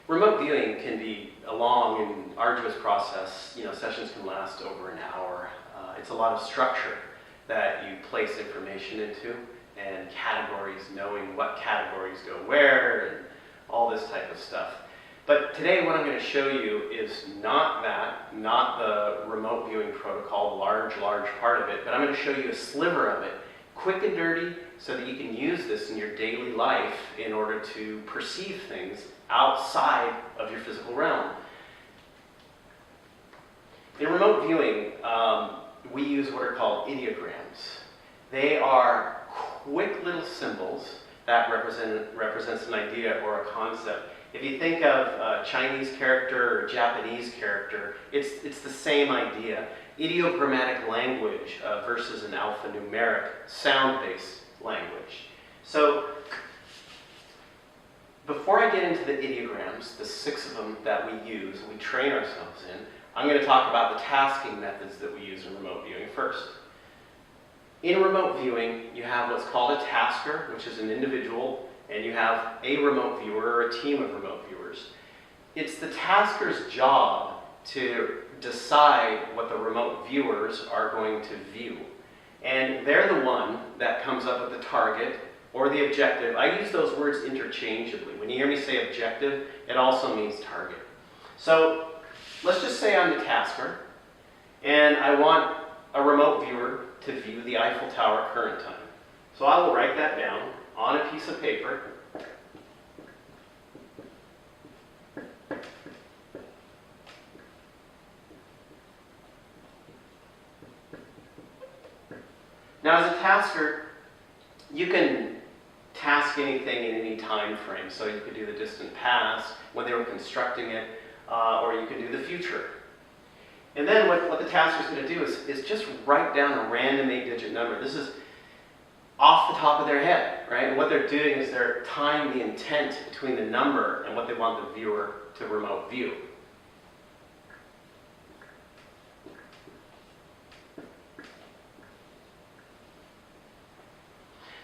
Remote viewing can be a long and arduous process. Sessions can last over an hour. It's a lot of structure that you place information into, and categories, knowing what categories go where, and all this type of stuff. But today what I'm going to show you is not the remote viewing protocol, large part of it, but I'm going to show you a sliver of it, quick and dirty, so that you can use this in your daily life in order to perceive things outside of your physical realm. In remote viewing, we use what are called ideograms. They are quick little symbols that represents an idea or a concept. If you think of a Chinese character or Japanese character, it's the same idea. Ideogrammatic language versus an alphanumeric sound-based language. So before I get into the ideograms, the 6 of them that we use and we train ourselves in, I'm going to talk about the tasking methods that we use in remote viewing first. In remote viewing, you have what's called a tasker, which is an individual, and you have a remote viewer or a team of remote viewers. It's the tasker's job to decide what the remote viewers are going to view. And they're the one that comes up with the target or the objective. I use those words interchangeably. When you hear me say objective, it also means target. So let's just say I'm the tasker, and I want a remote viewer to view the Eiffel Tower current time. So I will write that down on a piece of paper. Now, as a tasker, you can task anything in any time frame. So you could do the distant past, when they were constructing it, or you could do the future. And then what the tasker is going to do is just write down a random 8-digit number. This is off the top of their head, right? And what they're doing is they're tying the intent between the number and what they want the viewer to remote view.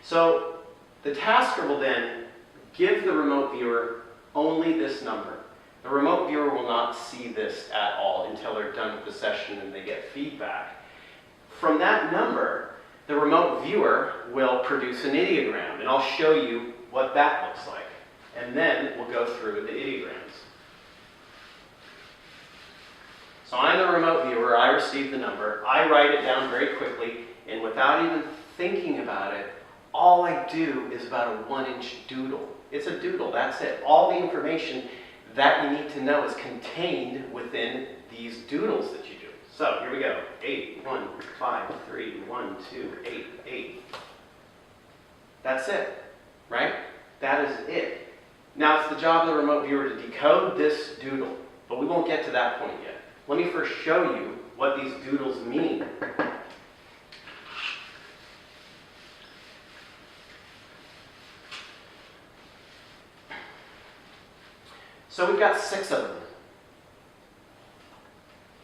So the tasker will then give the remote viewer only this number. The remote viewer will not see this at all until they're done with the session and they get feedback. From that number, the remote viewer will produce an ideogram, and I'll show you what that looks like. And then we'll go through the ideograms. So I'm the remote viewer, I receive the number, I write it down very quickly, and without even thinking about it, all I do is about a 1-inch doodle. It's a doodle, that's it. All the information that you need to know is contained within these doodles that you do. So here we go. 8, 1, 5, 3, 1, 2, 8, 8. That's it, right? That is it. Now it's the job of the remote viewer to decode this doodle, but we won't get to that point yet. Let me first show you what these doodles mean. So we've got 6 of them.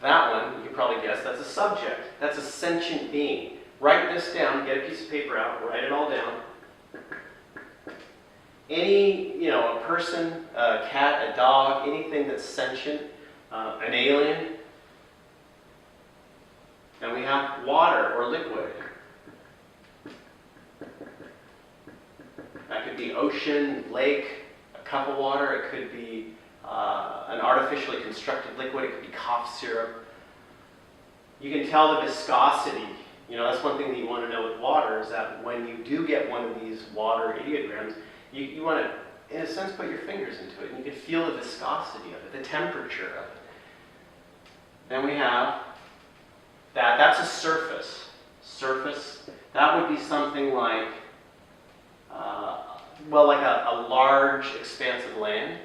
That one, you can probably guess, that's a subject. That's a sentient being. Write this down, get a piece of paper out, write it all down. Any, a person, a cat, a dog, anything that's sentient, an alien. And we have water or liquid. That could be ocean, lake, a cup of water. It could be an artificially constructed liquid. It could be cough syrup. You can tell the viscosity. That's one thing that you want to know with water, is that when you do get one of these water ideograms, you want to, in a sense, put your fingers into it, and you can feel the viscosity of it, the temperature of it. Then we have that. That's a surface. Surface, that would be something like, like a large expanse of land.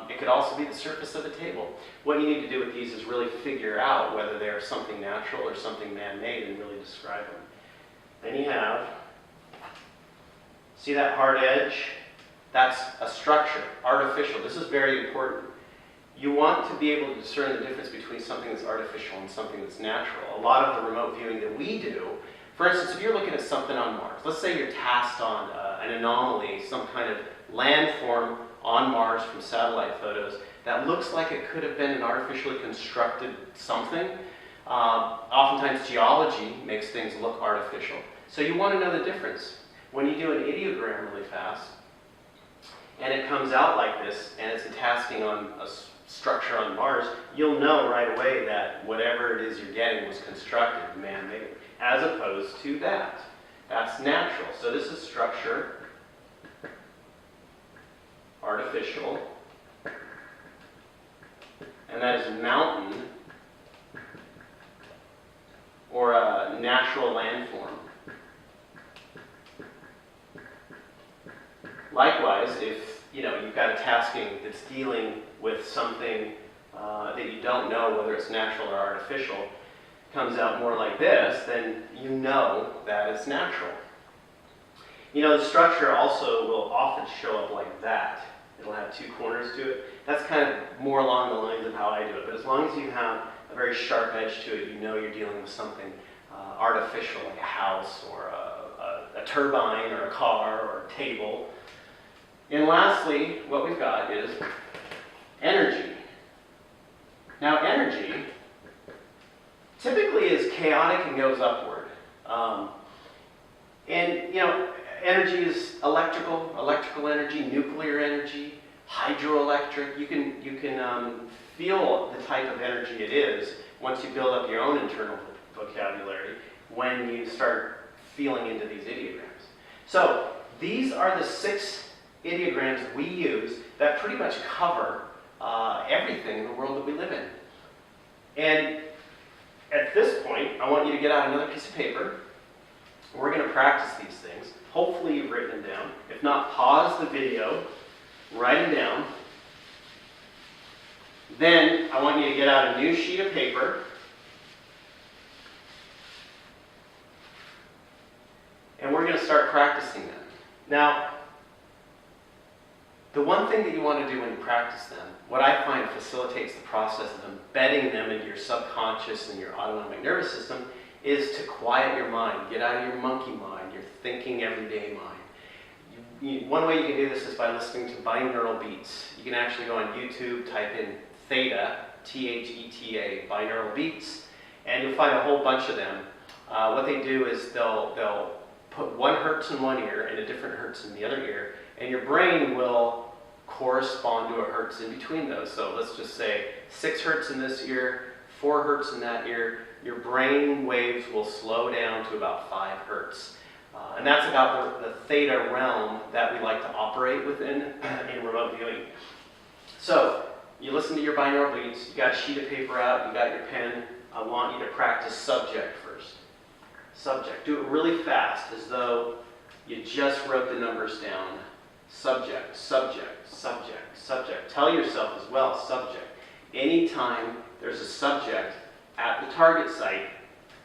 It could also be the surface of a table. What you need to do with these is really figure out whether they're something natural or something man-made and really describe them. Then you have, see that hard edge? That's a structure, artificial. This is very important. You want to be able to discern the difference between something that's artificial and something that's natural. A lot of the remote viewing that we do, for instance, if you're looking at something on Mars, let's say you're tasked on an anomaly, some kind of landform on Mars from satellite photos that looks like it could have been an artificially constructed something. Oftentimes geology makes things look artificial. So you want to know the difference. When you do an ideogram really fast, and it comes out like this, and it's a tasking on a structure on Mars, you'll know right away that whatever it is you're getting was constructed, man-made, as opposed to that. That's natural. So this is structure, artificial, and that is mountain, or a natural landform. Likewise, if you've got a tasking that's dealing with something that you don't know whether it's natural or artificial, comes out more like this, then you know that it's natural. The structure also will often show up like that. It'll have two corners to it. That's kind of more along the lines of how I do it. But as long as you have a very sharp edge to it, you know you're dealing with something artificial, like a house or a turbine or a car or a table. And lastly, what we've got is energy. Now, energy typically is chaotic and goes upward. Energy is electrical energy, nuclear energy, hydroelectric. You can feel the type of energy it is once you build up your own internal vocabulary when you start feeling into these ideograms. So these are the 6 ideograms we use that pretty much cover everything in the world that we live in. And at this point, I want you to get out another piece of paper. We're going to practice these things. Hopefully you've written them down. If not, pause the video, write them down. Then I want you to get out a new sheet of paper. And we're going to start practicing them. Now, the one thing that you want to do when you practice them, what I find facilitates the process of embedding them into your subconscious and your autonomic nervous system, is to quiet your mind. Get out of your monkey mind, your thinking everyday mind. One way you can do this is by listening to binaural beats. You can actually go on YouTube, type in theta, T-H-E-T-A, binaural beats, and you'll find a whole bunch of them. What they do is they'll put 1 hertz in one ear and a different hertz in the other ear, and your brain will correspond to a hertz in between those. So let's just say 6 hertz in this ear, 4 hertz in that ear. Your brain waves will slow down to about 5 hertz. And that's about the theta realm that we like to operate within in remote viewing. So you listen to your binaural beats, you got a sheet of paper out, you got your pen. I want you to practice subject first. Subject. Do it really fast, as though you just wrote the numbers down. Subject, subject, subject, subject. Tell yourself as well, subject. Anytime there's a subject at the target site,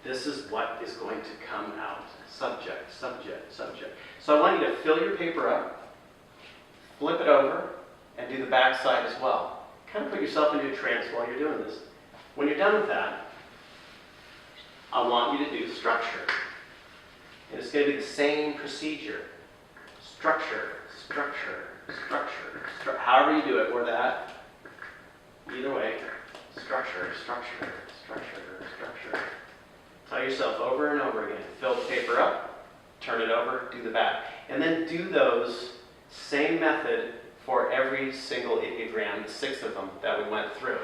this is what is going to come out. Subject, subject, subject. So I want you to fill your paper up, flip it over, and do the back side as well. Kind of put yourself into a trance while you're doing this. When you're done with that, I want you to do structure. And it's going to be the same procedure. Structure, structure, structure. However you do it, or that. Either way. Structure, structure, structure, structure. Tell yourself over and over again. Fill the paper up, turn it over, do the back. And then do those same method for every single ideogram, the 6 of them that we went through.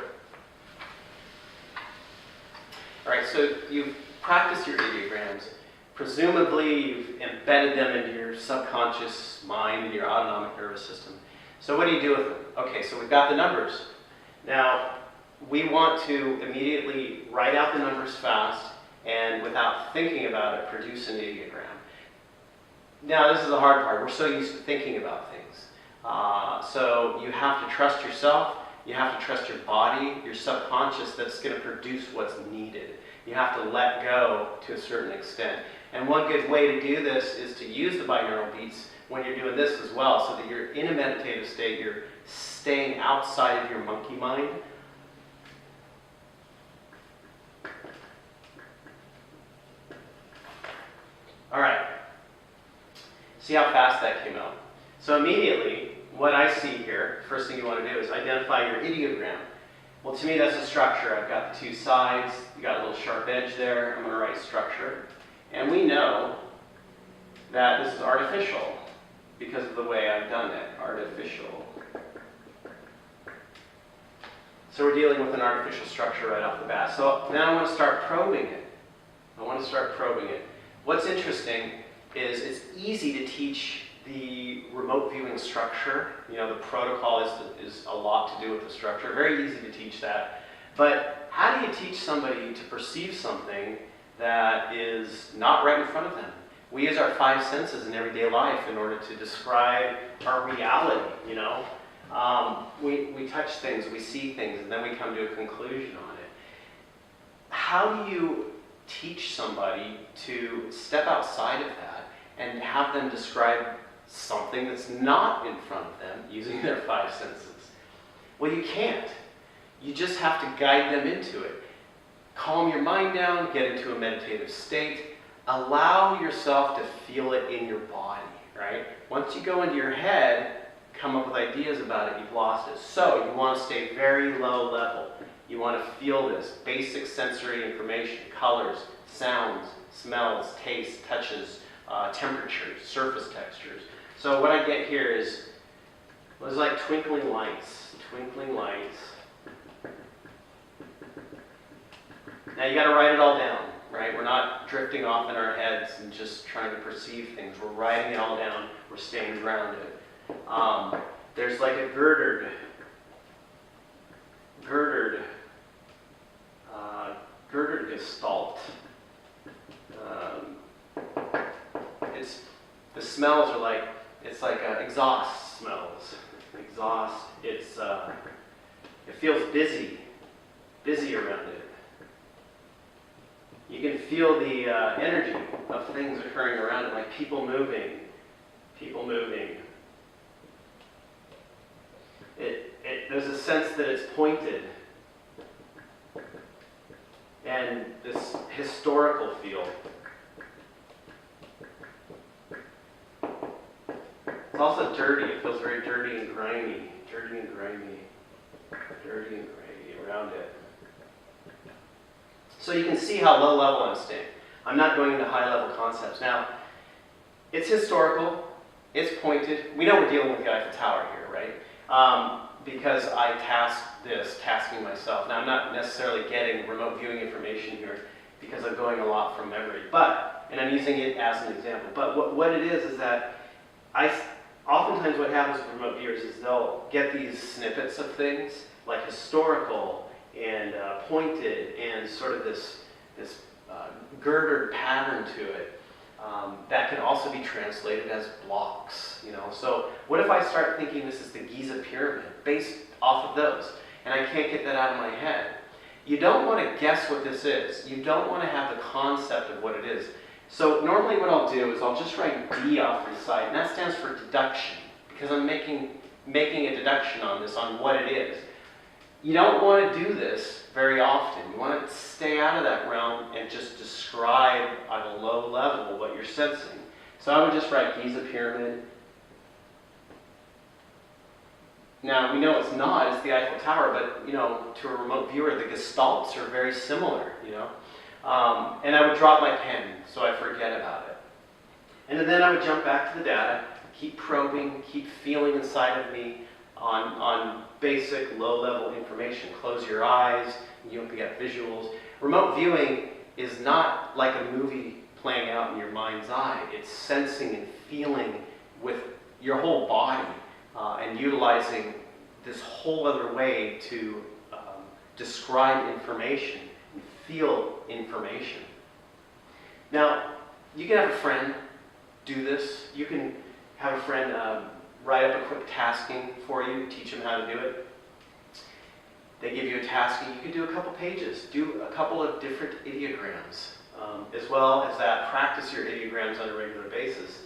All right, so you've practiced your ideograms. Presumably, you've embedded them into your subconscious mind and your autonomic nervous system. So what do you do with them? Okay, so we've got the numbers. Now, we want to immediately write out the numbers fast and without thinking about it, produce an ideogram. Now, this is the hard part. We're so used to thinking about things. So you have to trust yourself. You have to trust your body, your subconscious, that's going to produce what's needed. You have to let go to a certain extent. And one good way to do this is to use the binaural beats when you're doing this as well, so that you're in a meditative state, you're staying outside of your monkey mind. All right. See how fast that came out. So immediately, what I see here, first thing you want to do is identify your ideogram. Well, to me, that's a structure. I've got the two sides. You got a little sharp edge there. I'm going to write structure. And we know that this is artificial because of the way I've done it. Artificial. So we're dealing with an artificial structure right off the bat. So now I want to start probing it. What's interesting is it's easy to teach the remote viewing structure. You know, the protocol is a lot to do with the structure. Very easy to teach that. But how do you teach somebody to perceive something that is not right in front of them? We use our five senses in everyday life in order to describe our reality, you know. We touch things, we see things, and then we come to a conclusion on it. How do you teach somebody to step outside of that and have them describe something that's not in front of them using their five senses? Well, you can't. You just have to guide them into it. Calm your mind down, get into a meditative state, allow yourself to feel it in your body, right? Once you go into your head, come up with ideas about it, you've lost it. So you want to stay very low level. You want to feel this basic sensory information, colors, sounds, smells, tastes, touches, temperatures, surface textures. So what I get here is, it's like twinkling lights. Now you got to write it all down, right? We're not drifting off in our heads and just trying to perceive things. We're writing it all down. We're staying grounded. There's like a girdered gestalt. The smells are like, it's like exhaust smells. Exhaust, it feels busy around it. You can feel the energy of things occurring around it, like people moving. There's a sense that it's pointed. And this historical feel. It's also dirty. It feels very dirty and grimy. Dirty and grimy around it. So you can see how low level I'm staying. I'm not going into high level concepts. Now, it's historical. It's pointed. We know we're dealing with the Eiffel Tower here, right? Because I tasking myself. Now, I'm not necessarily getting remote viewing information here because I'm going a lot from memory. And I'm using it as an example. But what it is that oftentimes what happens with remote viewers is they'll get these snippets of things, like historical and pointed and sort of this girdered pattern to it. That can also be translated as blocks, you know. So what if I start thinking this is the Giza pyramid based off of those, and I can't get that out of my head? You don't want to guess what this is. You don't want to have the concept of what it is. So normally what I'll do is I'll just write D off to the side, and that stands for deduction, because I'm making a deduction on this, on what it is. You don't want to do this very often. You want to stay out of that realm and just describe at a low level what you're sensing. So I would just write Giza pyramid. Now, we know it's not, it's the Eiffel Tower, but, you know, to a remote viewer, the gestalts are very similar, you know. And I would drop my pen so I forget about it. And then I would jump back to the data, keep probing, keep feeling inside of me on basic low-level information. Close your eyes, you don't get visuals. Remote viewing is not like a movie playing out in your mind's eye. It's sensing and feeling with your whole body and utilizing this whole other way to describe information and feel information. Now, you can have a friend do this. You can have a friend write up a quick tasking for you, teach them how to do it. They give you a tasking, you can do a couple pages, do a couple of different ideograms. As well as that, practice your ideograms on a regular basis.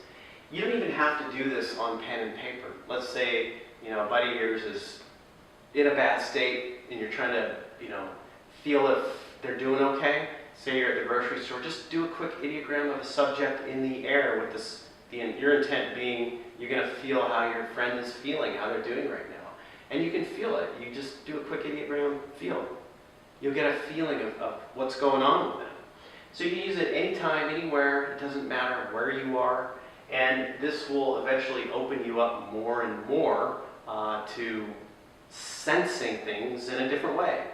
You don't even have to do this on pen and paper. Let's say, you know, a buddy of yours is in a bad state and you're trying to, you know, feel if they're doing okay. Say you're at the grocery store, just do a quick ideogram of a subject in the air with this Your intent being you're going to feel how your friend is feeling, how they're doing right now. And you can feel it. You just do a quick ideogram feel. You'll get a feeling of what's going on with them. So you can use it anytime, anywhere. It doesn't matter where you are. And this will eventually open you up more and more to sensing things in a different way.